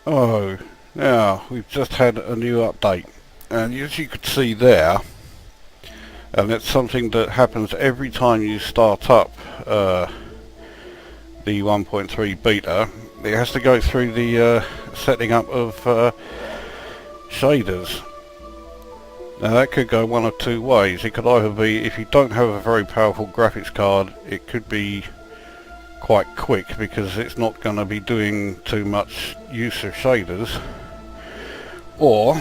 Oh, now we've just had a new update, and as you could see there, and it's something that happens every time you start up the 1.3 beta. It has to go through the setting up of shaders. Now that could go one of two ways. It could either be, if you don't have a very powerful graphics card, it could be quite quick because it's not going to be doing too much use of shaders, or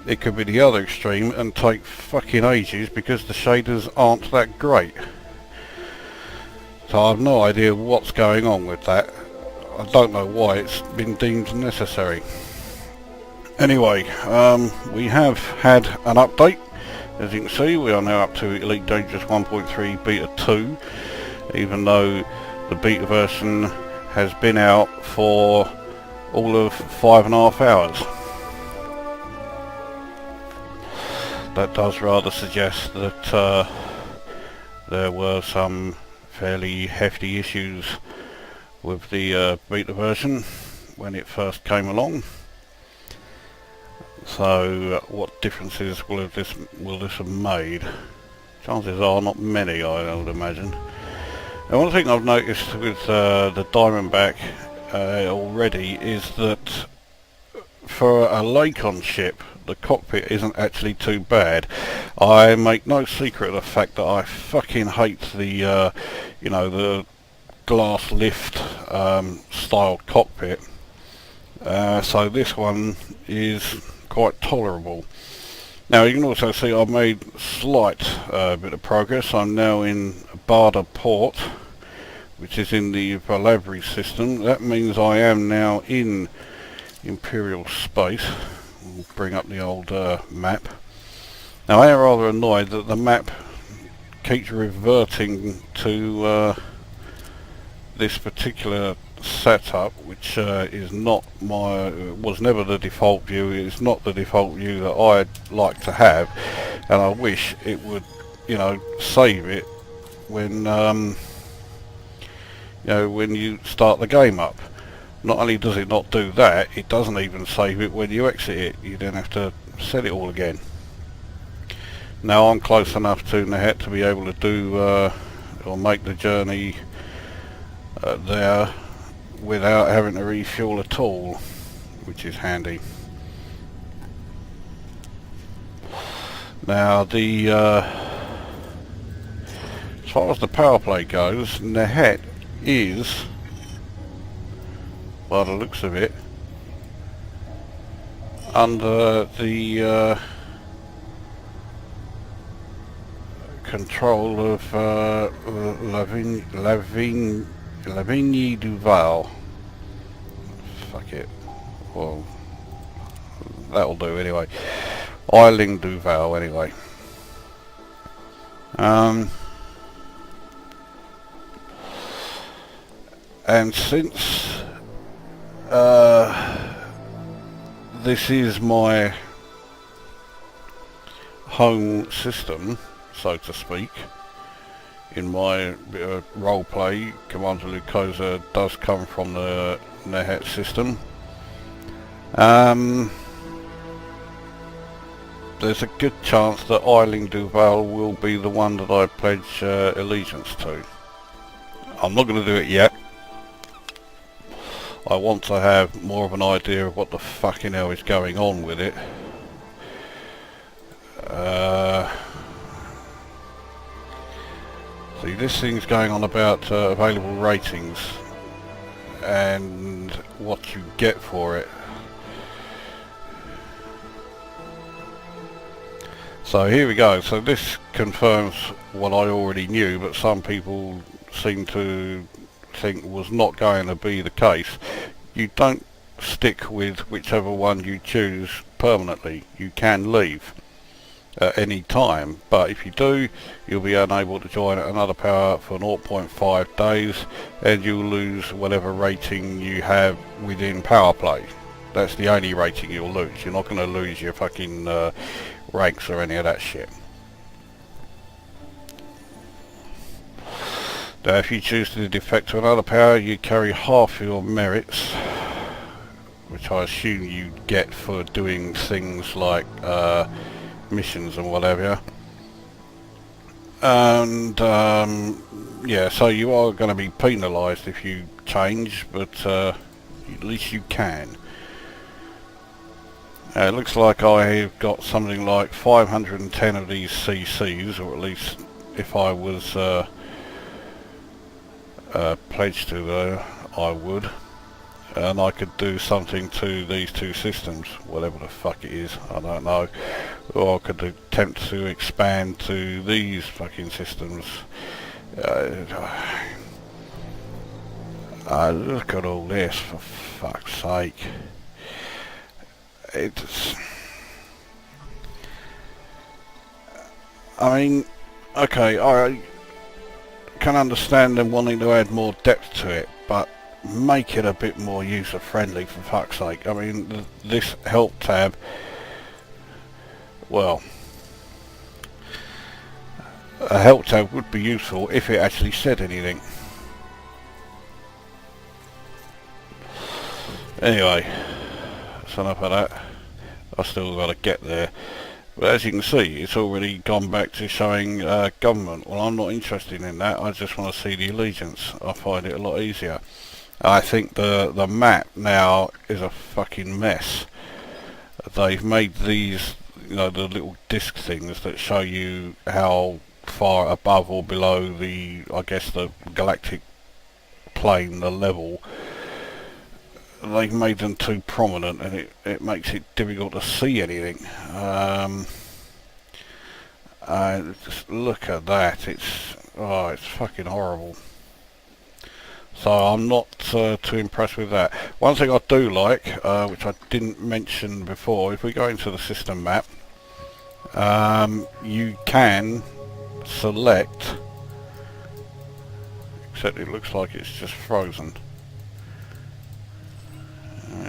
it could be the other extreme and take fucking ages because the shaders aren't that great. So I have no idea what's going on with that. I don't know why it's been deemed necessary. Anyway, we have had an update. As you can see, we are now up to Elite Dangerous 1.3 Beta 2, even though the beta version has been out for all of 5.5 hours. That does rather suggest that there were some fairly hefty issues with the beta version when it first came along. So what differences will this have made? Chances are not many, I would imagine. And one thing I've noticed with the Diamondback already is that for a Lakon ship, the cockpit isn't actually too bad. I make no secret of the fact that I fucking hate the, you know, the glass lift style cockpit. So this one is quite tolerable. Now you can also see I've made slight bit of progress. I'm now in Barda port, which is in the Valavri system. That means I am now in Imperial space. We'll bring up the old map. Now I am rather annoyed that the map keeps reverting to this particular setup, which is not was never the default view. It's not the default view that I'd like to have, and I wish it would, you know, save it when you know, when you start the game up. Not only does it not do that, it doesn't even save it when you exit it. You then have to set it all again. Now I'm close enough to Nehet to be able to do or make the journey there without having to refuel at all, which is handy. Now the as far as the power play goes, Nehet is, by the looks of it, under the control of Lavigne Duval. Fuck it. Well, that'll do anyway. Eiling Duval anyway. And since this is my home system, so to speak, in my roleplay, Commander Lucosa does come from the Nehet system. There's a good chance that Eiling Duval will be the one that I pledge allegiance to. I'm not going to do it yet. I want to have more of an idea of what the fucking hell is going on with it. See, this thing's going on about available ratings and what you get for it. So here we go. So this confirms what I already knew, but some people seem to think was not going to be the case. You don't stick with whichever one you choose permanently. You can leave at any time, but if you do, you'll be unable to join at another power for 0.5 days, and you'll lose whatever rating you have within power play. That's the only rating you'll lose. You're not going to lose your fucking ranks or any of that shit. Now if you choose to defect to another power, you carry half your merits which I assume you get for doing things like missions and whatever. And yeah, so you are going to be penalised if you change, but at least you can. It looks like I've got something like 510 of these CCs, or at least if I was pledged to, I would. And I could do something to these two systems, whatever the fuck it is, I don't know. Or I could attempt to expand to these fucking systems. Look at all this, for fuck's sake. It's... I mean, okay, I can understand them wanting to add more depth to it, but make it a bit more user friendly, for fuck's sake. I mean, this help tab, well, a help tab would be useful if it actually said anything. Anyway, that's enough of that. I still got to get there. But as you can see, it's already gone back to showing government. Well, I'm not interested in that. I just want to see the allegiance. I find it a lot easier. I think the map now is a fucking mess. They've made these, you know, the little disc things that show you how far above or below the, I guess, the galactic plane, the level. They've made them too prominent, and it makes it difficult to see anything. Just look at that. It's fucking horrible. So I'm not too impressed with that. One thing I do like, which I didn't mention before, if we go into the system map, you can select, except it looks like it's just frozen.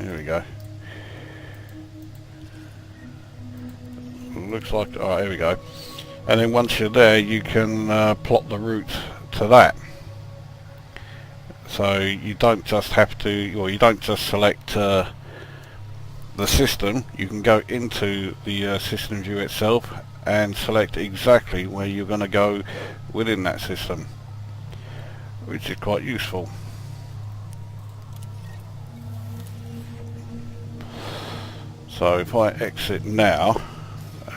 Here we go. Looks like, oh, here we go. And then once you're there, you can plot the route to that. So you don't just have to, or you don't just select the system. You can go into the system view itself and select exactly where you're going to go within that system, which is quite useful. So if I exit now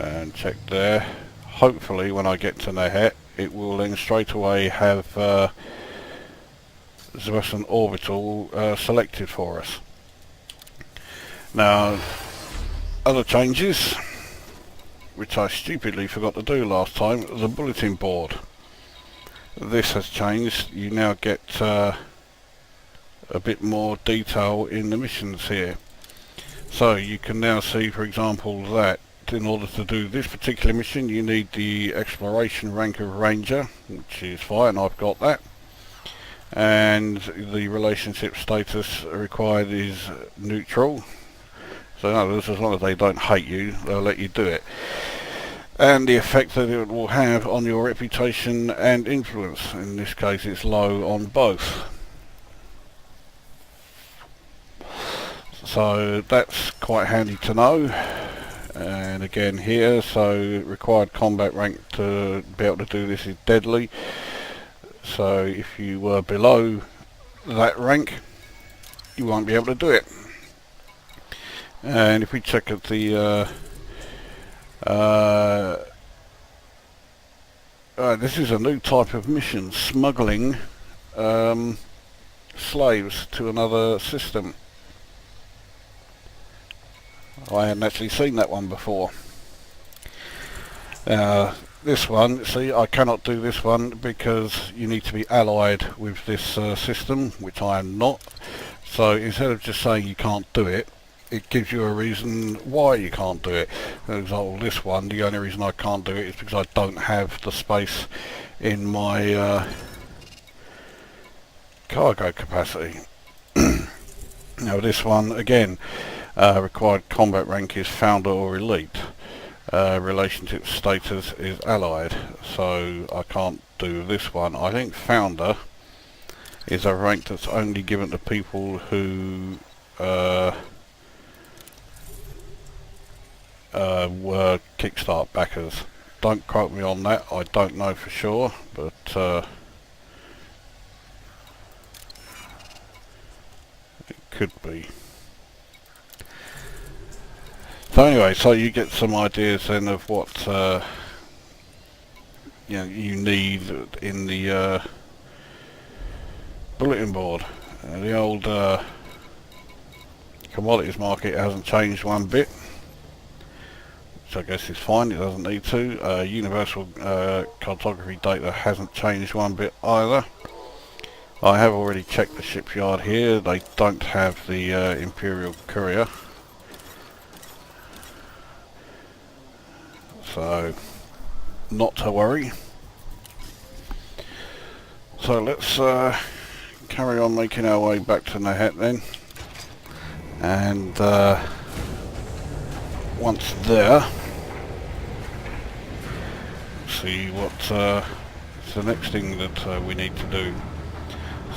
and check there, hopefully when I get to Nehet, it will then straight away have Zwesen Orbital selected for us. Now, other changes, which I stupidly forgot to do last time, the bulletin board. This has changed. You now get a bit more detail in the missions here. So you can now see, for example, that in order to do this particular mission you need the exploration rank of Ranger, which is fine, I've got that. And the relationship status required is neutral. So in other words, as long as they don't hate you, they'll let you do it. And the effect that it will have on your reputation and influence. In this case it's low on both. So that's quite handy to know. And again here, so required combat rank to be able to do this is deadly. So if you were below that rank, you won't be able to do it. And if we check at the this is a new type of mission, smuggling slaves to another system. I hadn't actually seen that one before. This one, see, I cannot do this one because you need to be allied with this system, which I am not. So instead of just saying you can't do it, it gives you a reason why you can't do it. For example, this one, the only reason I can't do it is because I don't have the space in my cargo capacity. Now this one, again, required combat rank is Founder or Elite. Relationship status is Allied, so I can't do this one. I think Founder is a rank that's only given to people who Kickstart backers. Don't quote me on that, I don't know for sure, but it could be. So anyway, so you get some ideas then of what you need in the bulletin board. The old commodities market hasn't changed one bit, which I guess is fine, it doesn't need to. Universal cartography data hasn't changed one bit either. I have already checked the shipyard here, they don't have the Imperial Courier. So, not to worry. So let's carry on making our way back to Nehet then. And once there, see what's the next thing that we need to do.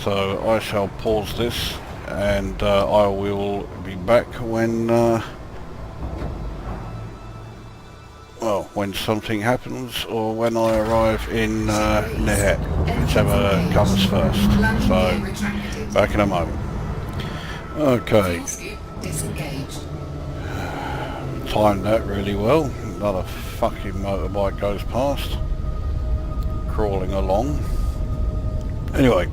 So I shall pause this and I will be back when when something happens, or when I arrive in Nehet, whichever comes first. So, back in a moment. Okay. Timed that really well. Another fucking motorbike goes past, crawling along. Anyway,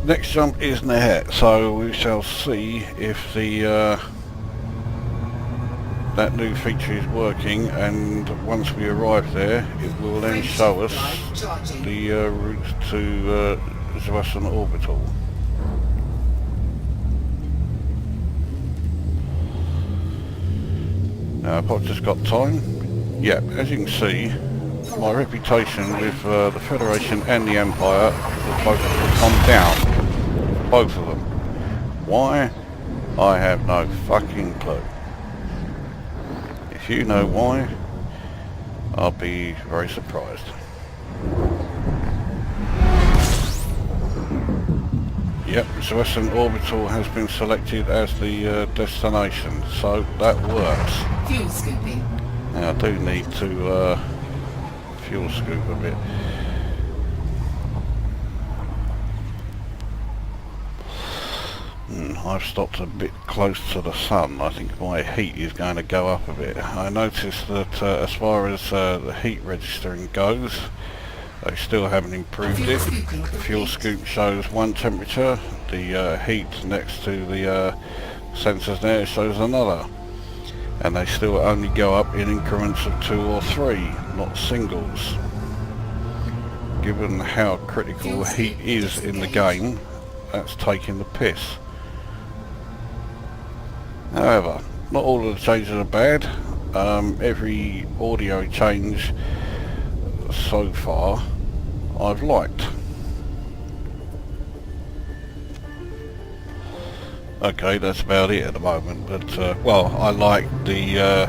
next jump is Nehet, so we shall see if the that new feature is working, and once we arrive there it will then show us the route to Zotac orbital. Now if I've just got time, yeah, as you can see my reputation with the Federation and the Empire has both come down, both of them. Why? I have no fucking clue. If you know why, I'll be very surprised. Yep, Zotac orbital has been selected as the destination, so that works. Fuel scooping. Now I do need to fuel scoop a bit. I've stopped a bit close to the sun. I think my heat is going to go up a bit. I noticed that as far as the heat registering goes, they still haven't improved it. The fuel scoop shows one temperature, the heat next to the sensors there shows another. And they still only go up in increments of 2 or 3, not singles. Given how critical heat is in the game, that's taking the piss. However, not all of the changes are bad. Every audio change so far I've liked. Okay, that's about it at the moment, but well, I like the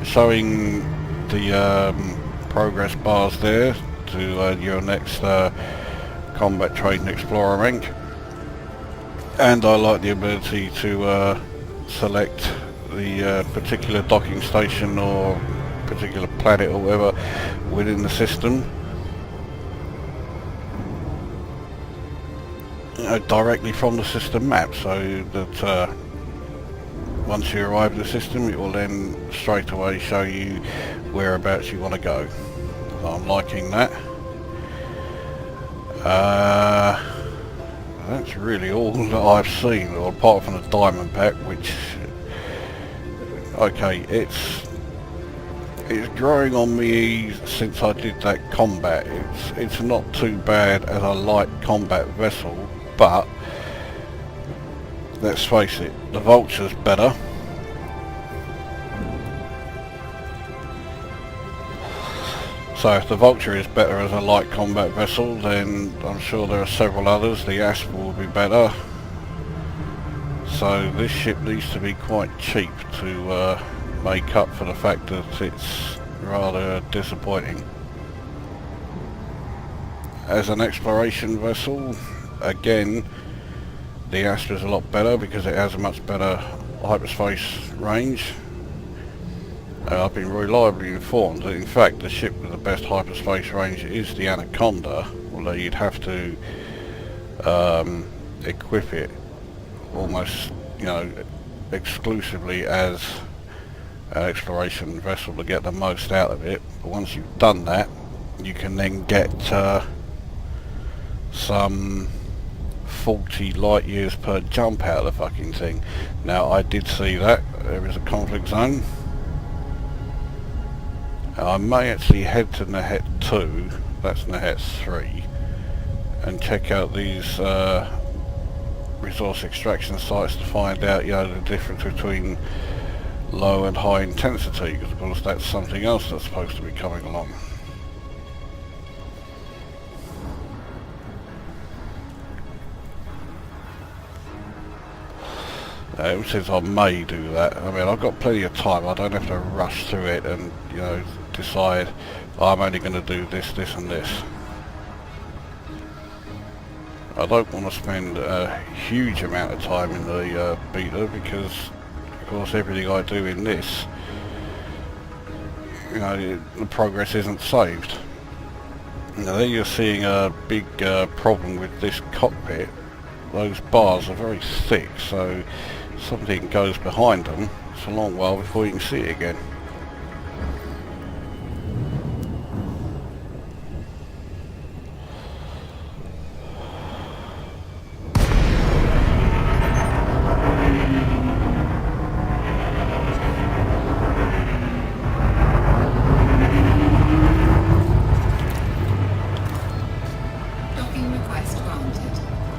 showing the progress bars there to your next combat trained explorer rank, and I like the ability to select the particular docking station or particular planet or whatever within the system directly from the system map, so that once you arrive in the system it will then straight away show you whereabouts you want to go. So I'm liking that. That's really all that I've seen, apart from the diamond pack, which, okay, it's growing on me since I did that combat. It's not too bad as a light combat vessel, but let's face it, the Vulture's better. So if the Vulture is better as a light combat vessel, then I'm sure there are several others. The Asp will be better. So this ship needs to be quite cheap to make up for the fact that it's rather disappointing. As an exploration vessel, again, the Asp is a lot better because it has a much better hyperspace range. I've been reliably informed that in fact the ship with the best hyperspace range is the Anaconda, although you'd have to equip it almost, you know, exclusively as an exploration vessel to get the most out of it. But once you've done that, you can then get some 40 light years per jump out of the fucking thing. Now I did see that there is a conflict zone. I may actually head to Nahet 2, that's Nahet 3, and check out these resource extraction sites to find out, you know, the difference between low and high intensity, because of course that's something else that's supposed to be coming along. It says I may do that. I mean, I've got plenty of time. I don't have to rush through it and, you know, decide I'm only going to do this, this and this. I don't want to spend a huge amount of time in the beta because, of course, everything I do in this, you know, the progress isn't saved. Now there you're seeing a big problem with this cockpit. Those bars are very thick, so if something goes behind them, it's a long while before you can see it again.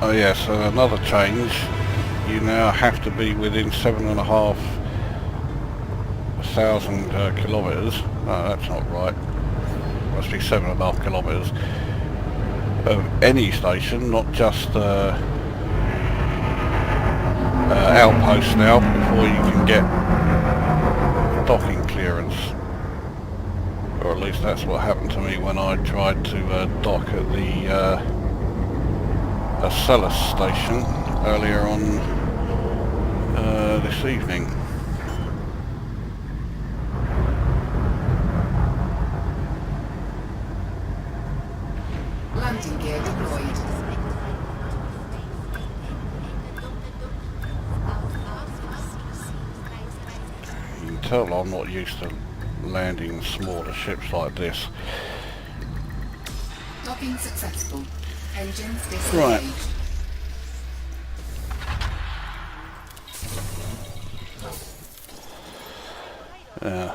Oh yes, so another change, you now have to be within 7,500 kilometres, no that's not right, must be 7.5 kilometres, of any station, not just outposts now, before you can get docking clearance. Or at least that's what happened to me when I tried to dock at the Acellus station earlier on this evening. Landing gear deployed. You can tell I'm not used to landing smaller ships like this. Docking successful. Engines disengaged. Right.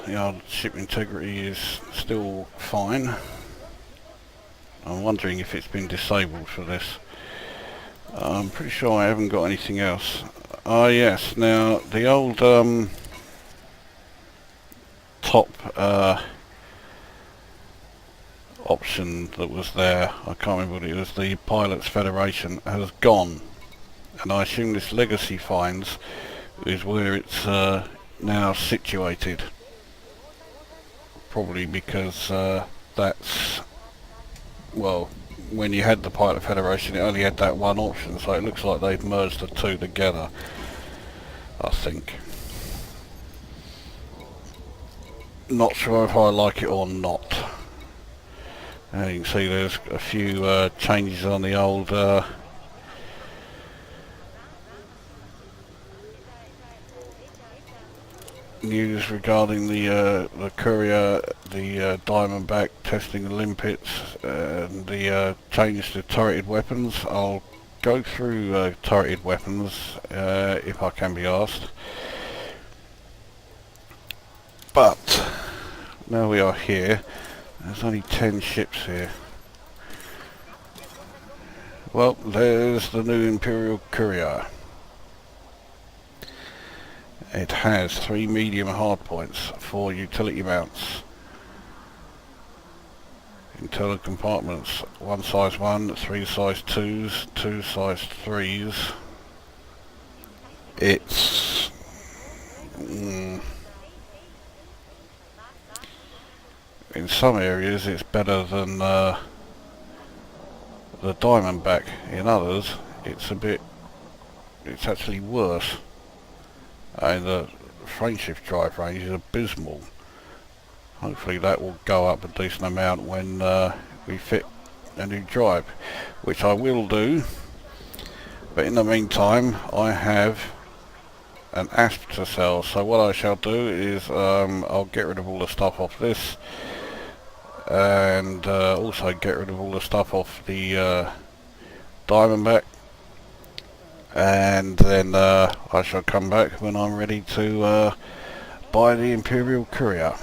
The ship integrity is still fine. I'm wondering if it's been disabled for this. I'm pretty sure I haven't got anything else. Ah yes, now the old top option that was there, I can't remember what it was, the Pilots Federation, has gone, and I assume this Legacy Finds is where it's now situated, probably because that's, well, when you had the Pilot Federation it only had that one option, so it looks like they've merged the two together, I think. Not sure if I like it or not. You can see there's a few changes on the old news regarding the Courier, the Diamondback testing the limpets, and the changes to turreted weapons. I'll go through turreted weapons if I can be asked. But now we are here. There's only 10 ships here. Well, there's the new Imperial Courier. It has 3 medium hardpoints, 4 utility mounts, internal compartments, 1 size 1, 3 size 2s, 2 size 3s. It's in some areas it's better than the Diamondback. In others it's actually worse, and the frameshift drive range is abysmal. hopefully that will go up a decent amount when we fit a new drive, which I will do. But in the meantime, I have an ASP to sell, so what I shall do is I'll get rid of all the stuff off this, and also get rid of all the stuff off the Diamondback, and then I shall come back when I'm ready to buy the Imperial Courier.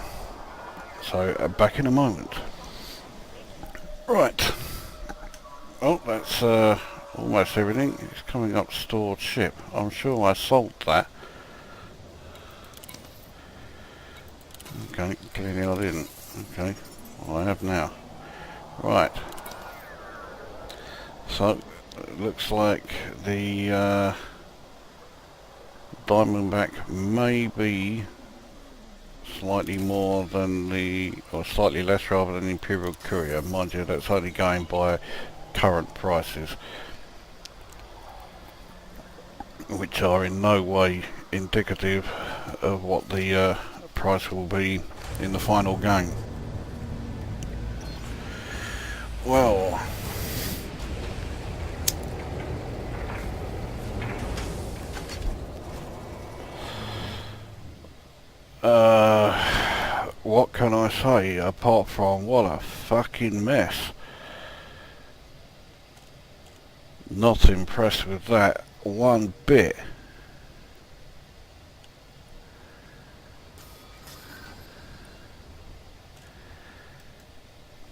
So back in a moment. Right. Oh, that's almost everything. It's coming up stored ship. I'm sure I sold that. Okay, clearly I didn't. Okay, well I have now. Right. So, it looks like the Diamondback may be slightly more than the, or slightly less rather than the Imperial Courier. Mind you, that's only going by current prices, which are in no way indicative of what the price will be in the final game. Well, what can I say apart from what a fucking mess? Not impressed with that one bit.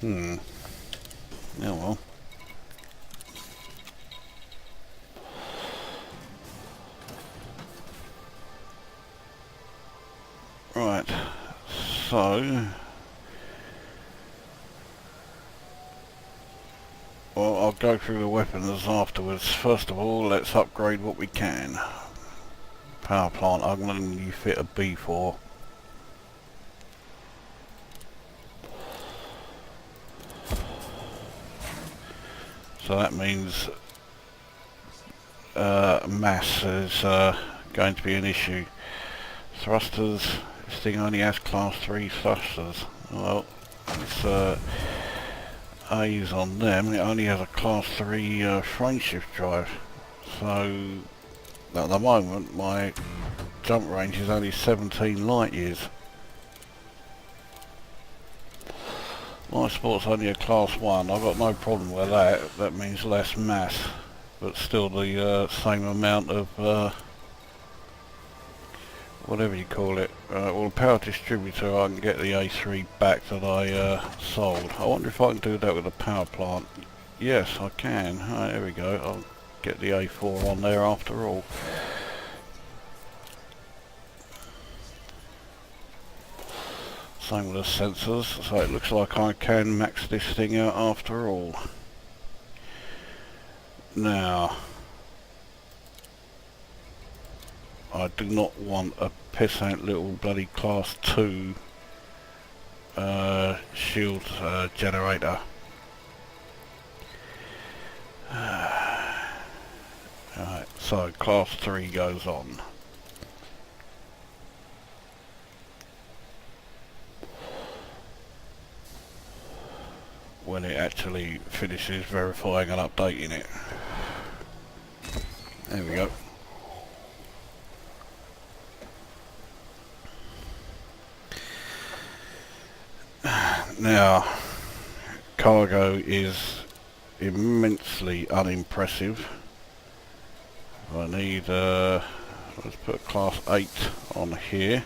Yeah, well. Right, so well, I'll go through the weapons afterwards. First of all, let's upgrade what we can. Power plant, I'm going to fit a B4. So that means mass is going to be an issue. Thrusters, this thing only has class 3 thrusters. Well, it's A's on them, it only has a class 3 frame shift drive. So at the moment my jump range is only 17 light years. My sport's only a class 1, I've got no problem with that. That means less mass, but still the same amount of whatever you call it. Well, power distributor, I can get the A3 back that I sold. I wonder if I can do that with a power plant. Yes, I can. There we go. I'll get the A4 on there after all. Same with the sensors, so it looks like I can max this thing out after all. Now, I do not want a pissant little bloody class 2 shield generator. Alright, so class 3 goes on. When it actually finishes verifying and updating it. There we go. Now, cargo is immensely unimpressive. I need, let's put class 8 on here.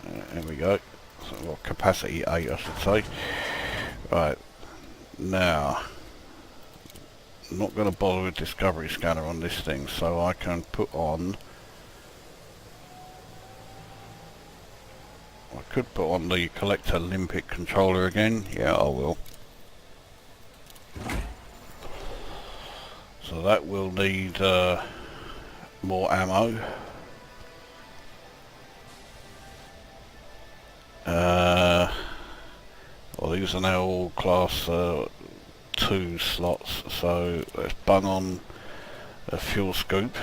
There we go. So, well, capacity 8 I should say. Right, now, I'm not going to bother with discovery scanner on this thing, so I can put on, I could put on the collector limpet controller again. Yeah, I will. So that will need more ammo. Well, these are now all class 2 slots, so let's bung on a fuel scoop.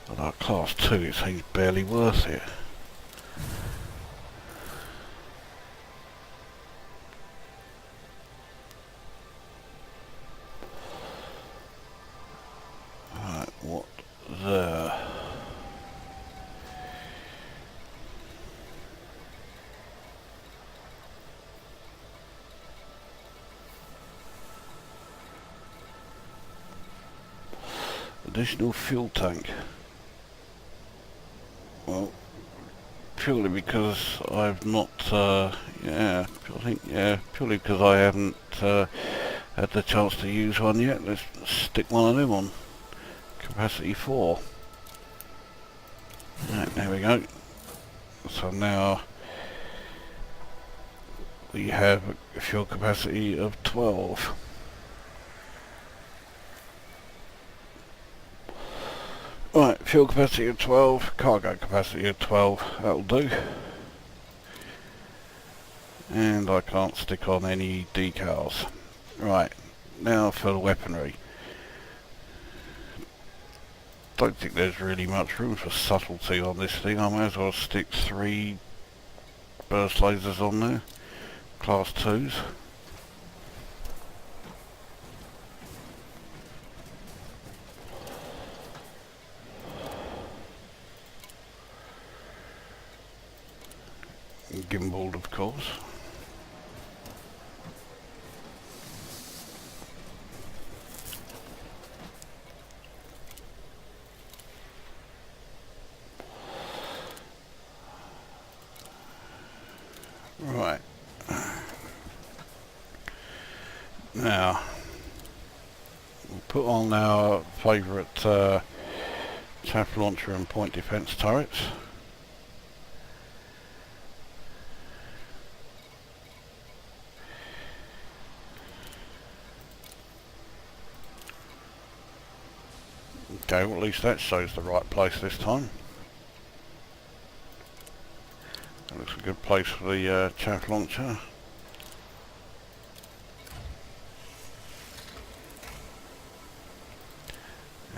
But our class 2, it seems barely worth it. Additional fuel tank. Well, purely because I've not, yeah, I think, yeah, purely because I haven't had the chance to use one yet. Let's stick one of them on. Capacity 4. Right, there we go. So now we have a fuel capacity of 12. Right, fuel capacity of 12, cargo capacity of 12, that'll do. And I can't stick on any decals. Right, now for the weaponry. Don't think there's really much room for subtlety on this thing. I may as well stick 3 burst lasers on there, class 2s. Gimbaled, of course. Right. Now, we'll put on our favourite chaff launcher and point defence turrets. Okay, well at least that shows the right place this time. That looks a good place for the chaff launcher.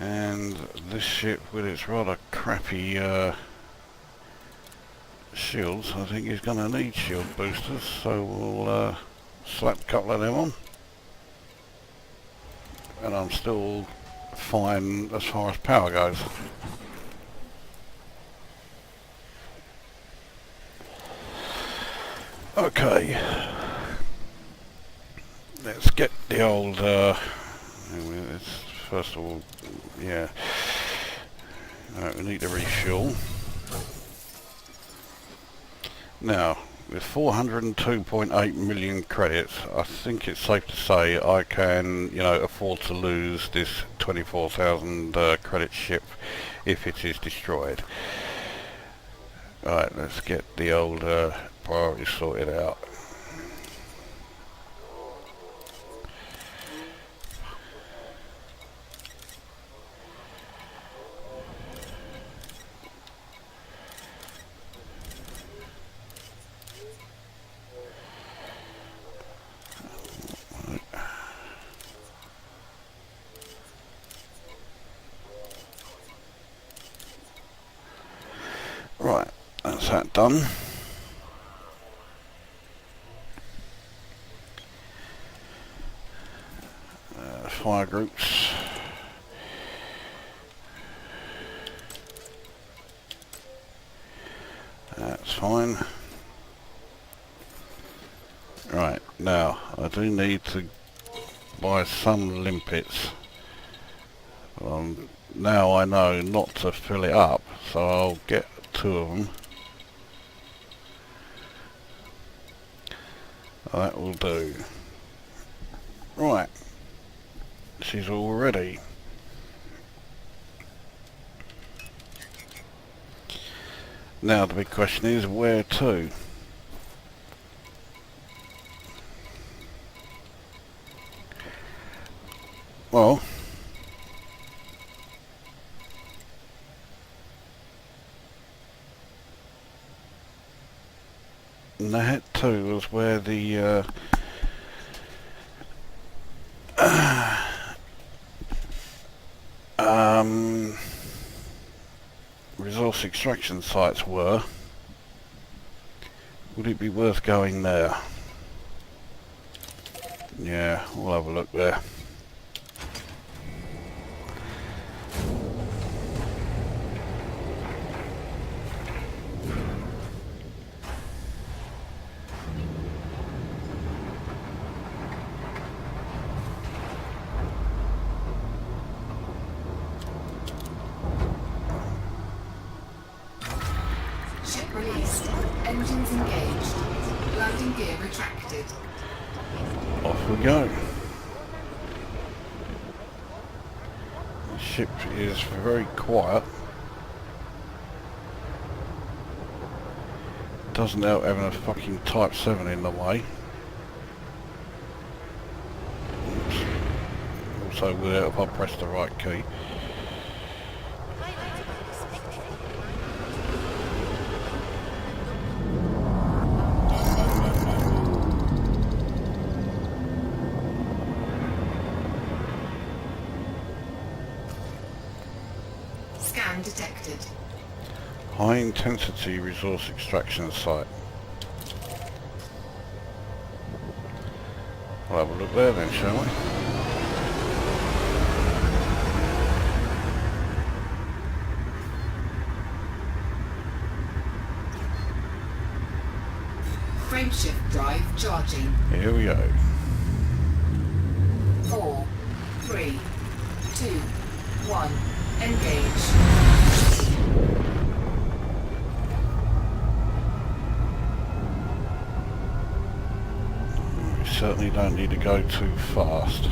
And this ship with its rather crappy shields, I think is going to need shield boosters, so we'll slap a couple of them on. And I'm still fine as far as power goes. Okay, let's get the old, first of all, yeah, we need to refuel. Now, with 402.8 million credits, I think it's safe to say I can, you know, afford to lose this 24,000 credit ship if it is destroyed. Alright, let's get the old priorities sorted out. Right, that's that done. Fire groups. That's fine. Right, now I do need to buy some limpets. Now I know not to fill it up, so I'll get 2 of them. That will do. Right, this is all ready. Now the big question is, where to? Well, that too was where the resource extraction sites were. Would it be worth going there? Yeah, we'll have a look there. Engines engaged. Landing gear retracted. Off we go. The ship is very quiet. Doesn't help having a fucking Type 7 in the way. Oops. Also will help if I press the right key. Scan detected. High intensity resource extraction site. We'll have a look there then, shall we? Frameshift drive charging. Here we go. 4, 3, 2, 1. Engage. We certainly don't need to go too fast.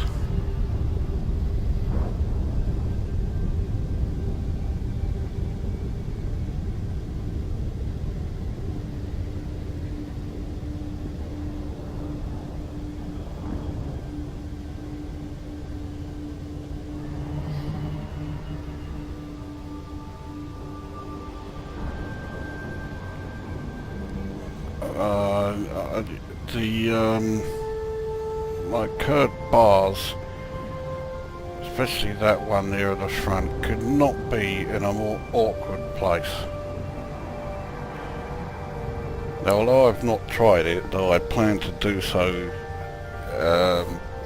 My curved bars, especially that one near the front, could not be in a more awkward place. Now, although I've not tried it, though I plan to do so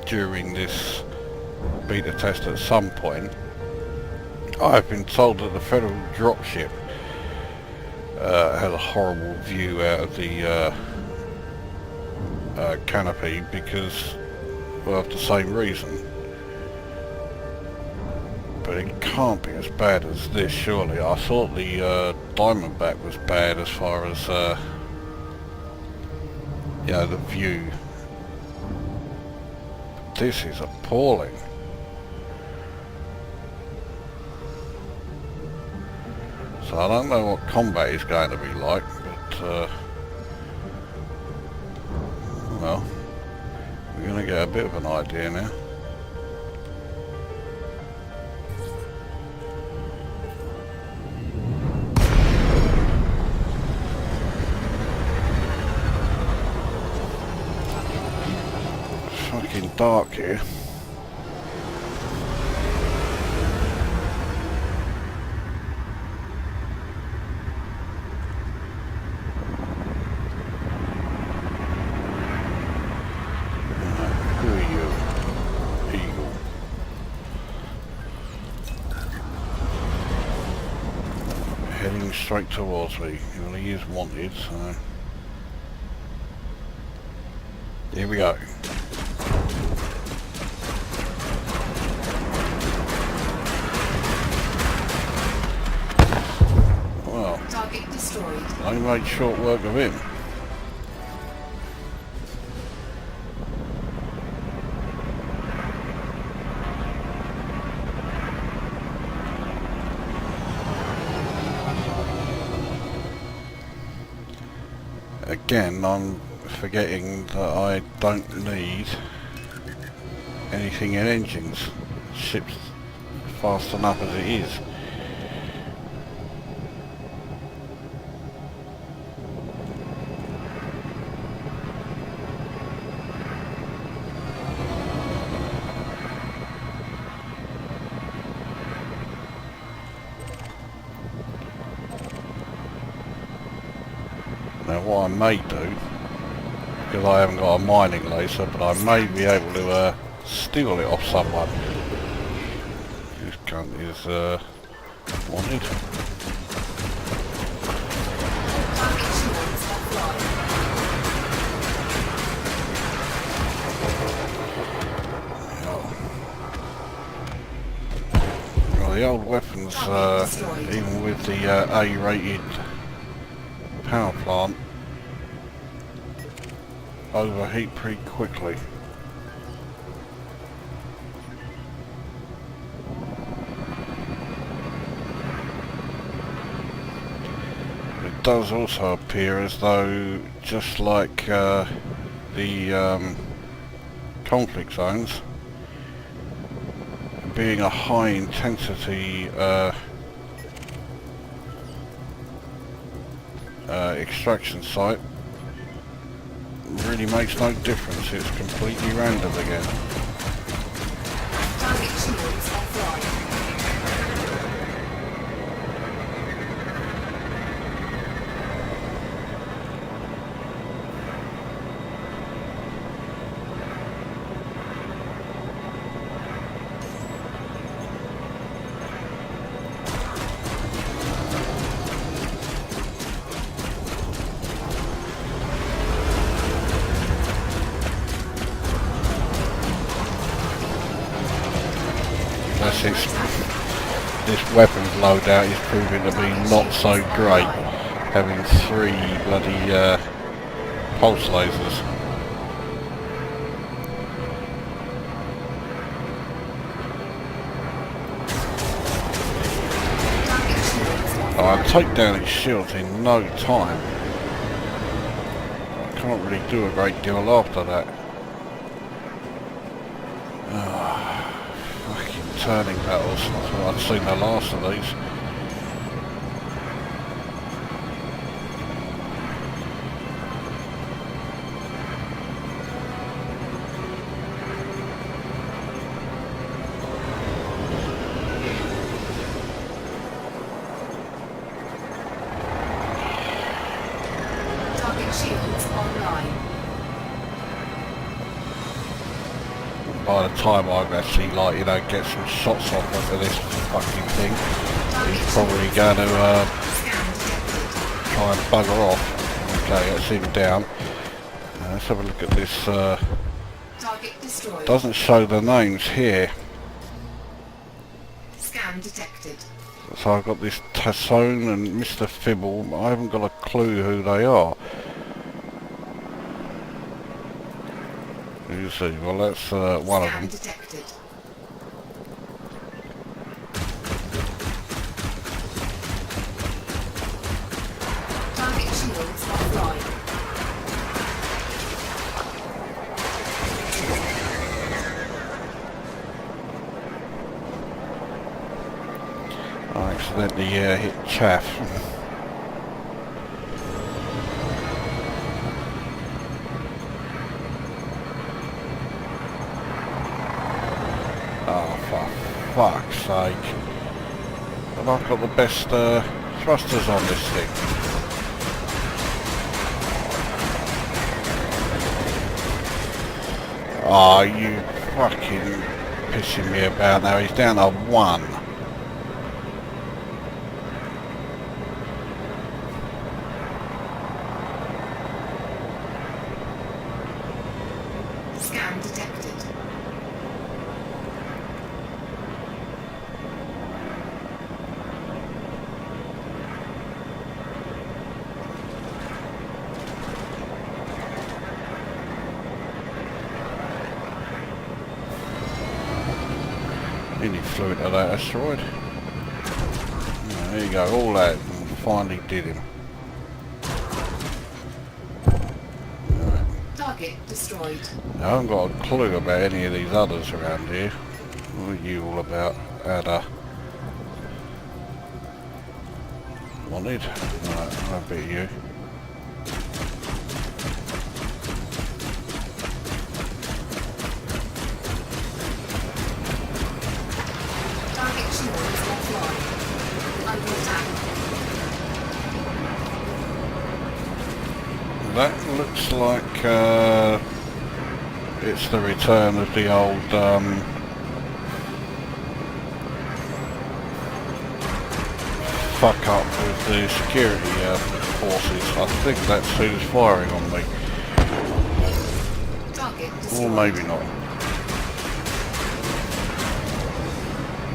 during this beta test at some point, I've been told that the Federal dropship has a horrible view out of the canopy because, well, of the same reason. But it can't be as bad as this, surely. I thought the Diamondback was bad as far as, you know, the view. But this is appalling. So I don't know what combat is going to be like, but well, we're going to get a bit of an idea now. It's fucking dark here. Heading straight towards me. Well, he is wanted, so here we go. Well, Target destroyed. I made short work of him. Again, I'm forgetting that I don't need anything in engines. Ship's fast enough as it is. Now what I may do, because I haven't got a mining laser, but I may be able to steal it off someone. This cunt is wanted. Well, the old weapons, even with the A-rated power plant, overheat pretty quickly. It does also appear as though, just like the conflict zones, being a high intensity extraction site really makes no difference. It's completely random again. Target shields offline. This weapons loadout is proving to be not so great, having 3 bloody pulse lasers. Oh, I'll take down his shields in no time. I can't really do a great deal after that. Turning battles. I thought I'd seen the last of these. Target shields online. By the time I've actually, like, you know, get some shots off onto this fucking thing, he's probably going to try and bugger off. Okay, that's him down. Let's have a look at this. Target destroyed. Doesn't show the names here. Scan detected. So I've got this Tassone and Mr. Fibble. I haven't got a clue who they are. You see, well, that's one of them. Detected. Target shields offline. I accidentally hit chaff. Fuck's sake. And I've got the best thrusters on this thing. Oh, you fucking pissing me about now. He's down to 1. Scan detected. Nearly flew into that asteroid. There you go, all that, and finally did him. Target destroyed. I haven't got a clue about any of these others around here. What are you all about, Ada? Wanted? Right, I'll beat you. Target shields offline. Under attack. That looks like it's the return of the old fuck up with the security forces. I think that's who's firing on me. Target Or destroyed. maybe not.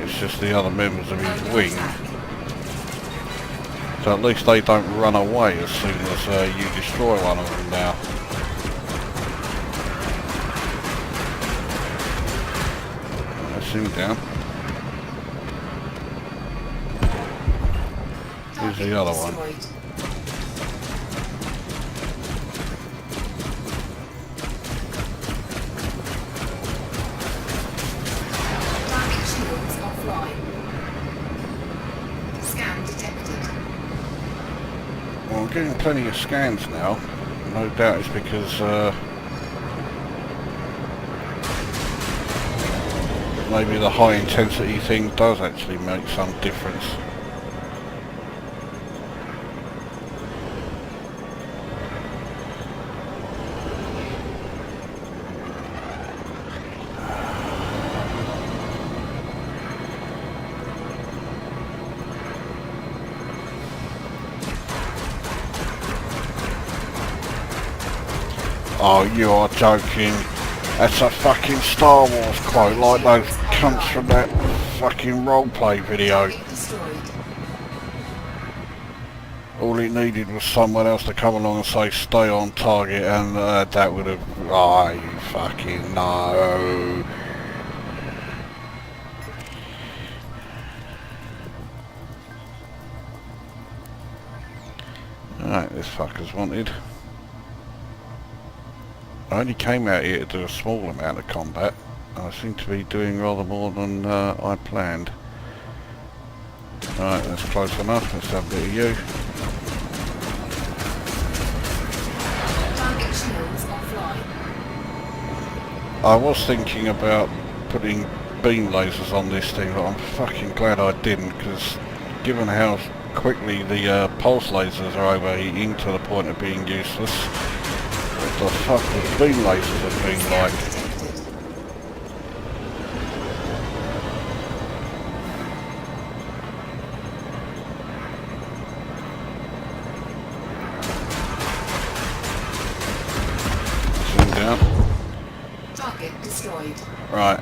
It's just the other members of his wing. So at least they don't run away as soon as you destroy one of them now. That's him down. Here's the other one. Target shields offline. Scan detected. Well, I'm getting plenty of scans now. No doubt it's because maybe the high intensity thing does actually make some difference. Oh, you are joking. That's a fucking Star Wars quote, like those cunts from that fucking roleplay video. Target destroyed. All it needed was someone else to come along and say stay on target, and that would have... Oh, you fucking no. Alright, this fucker's wanted. I only came out here to do a small amount of combat. I seem to be doing rather more than I planned. Alright, that's close enough. Let's have a bit of you. Target shields offline. I was thinking about putting beam lasers on this thing, but I'm fucking glad I didn't, because given how quickly the pulse lasers are overheating to the point of being useless, what the fuck would beam lasers have been like? Detected. Zoom down. Target destroyed. Right.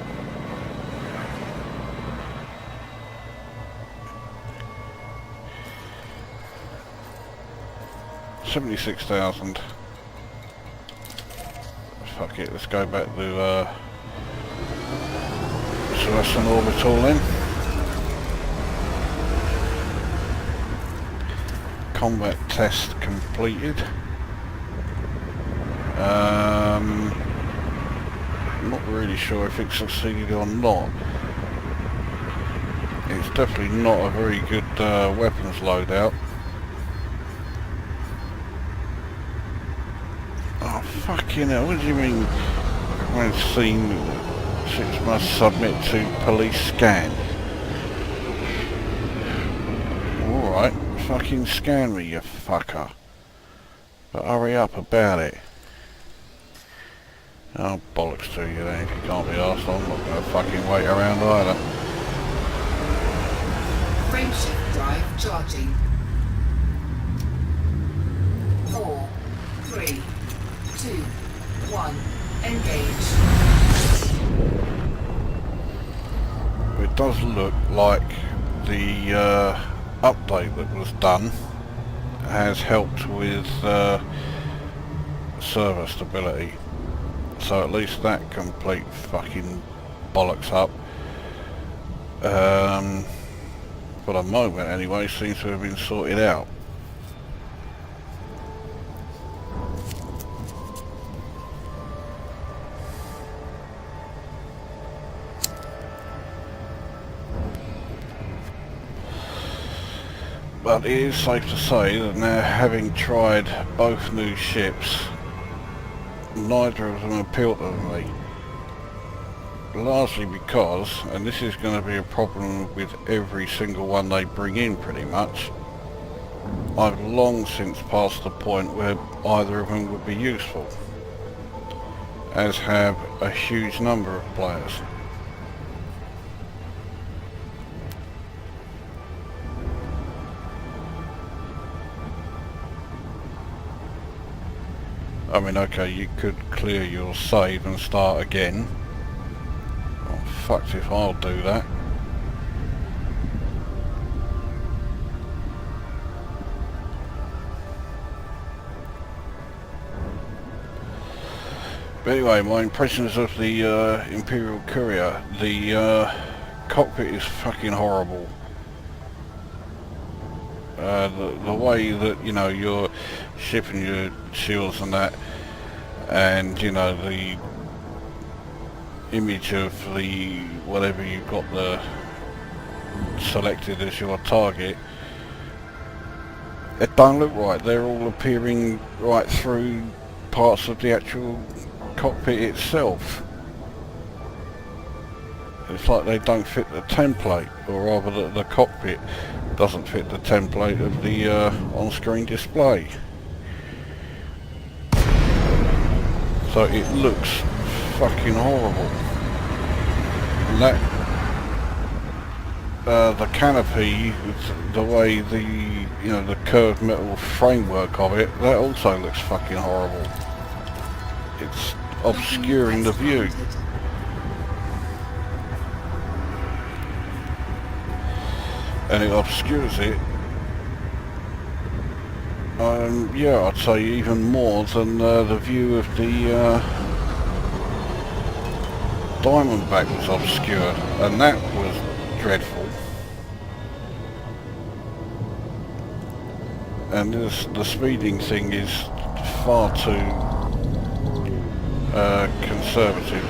$76,000. Fuck it, let's go back to Celestial Orbital then. Combat test completed. Not really sure if it succeeded or not. It's definitely not a very good weapons loadout. Oh fucking hell, what do you mean when seen 6 must submit to police scan? Alright, fucking scan me you fucker. But hurry up about it. Oh bollocks to you then, if you can't be arsed, I'm not gonna fucking wait around either. Frameshift drive charging. 4, 3, 2, 1. Engage. It does look like the update that was done has helped with server stability. So at least that complete fucking bollocks up. For the moment anyway, seems to have been sorted out. But it is safe to say that now, having tried both new ships, neither of them appeal to me. Largely because, and this is going to be a problem with every single one they bring in pretty much, I've long since passed the point where either of them would be useful, as have a huge number of players. I mean, okay, you could clear your save and start again. Well, fucked if I'll do that. But anyway, my impressions of the Imperial Courier. The cockpit is fucking horrible. The way that, you know, you're shipping your shields and that, and, you know, the image of the whatever you've got the selected as your target, it don't look right. They're all appearing right through parts of the actual cockpit itself. It's like they don't fit the template, or rather the cockpit doesn't fit the template of the on-screen display. So it looks fucking horrible. And that the canopy, the way the, you know, the curved metal framework of it, that also looks fucking horrible. It's obscuring the view. And it obscures it, yeah, I'd say even more than the view of the Diamondback was obscured, and that was dreadful. And the speeding thing is far too conservative.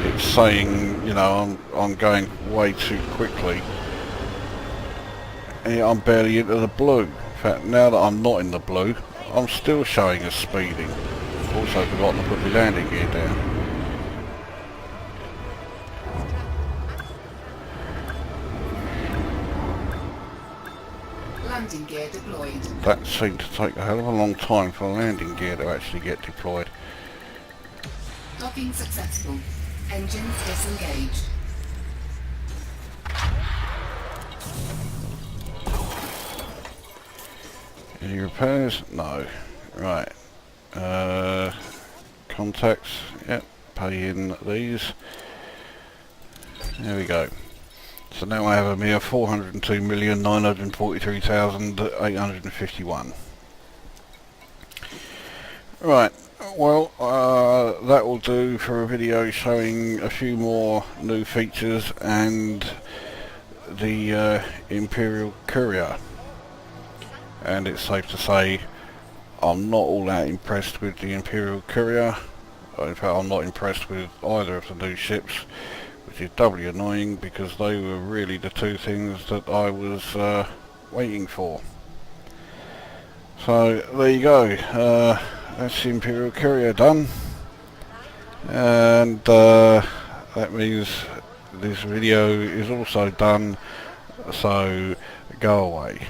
It's saying, you know, I'm going way too quickly. And yet I'm barely into the blue. In fact, now that I'm not in the blue, I'm still showing as speeding. Also forgotten to put my landing gear down. Landing gear deployed. That seemed to take a hell of a long time for the landing gear to actually get deployed. Docking successful. Engines disengaged. Any repairs? No. Right. Contacts. Yep. Pay in these. There we go. So now I have a mere 402,943,851. Right. Well, that will do for a video showing a few more new features and the Imperial Courier. And it's safe to say I'm not all that impressed with the Imperial Courier. In fact, I'm not impressed with either of the new ships, which is doubly annoying because they were really the two things that I was waiting for. So there you go, that's the Imperial Courier done, and that means this video is also done, so go away.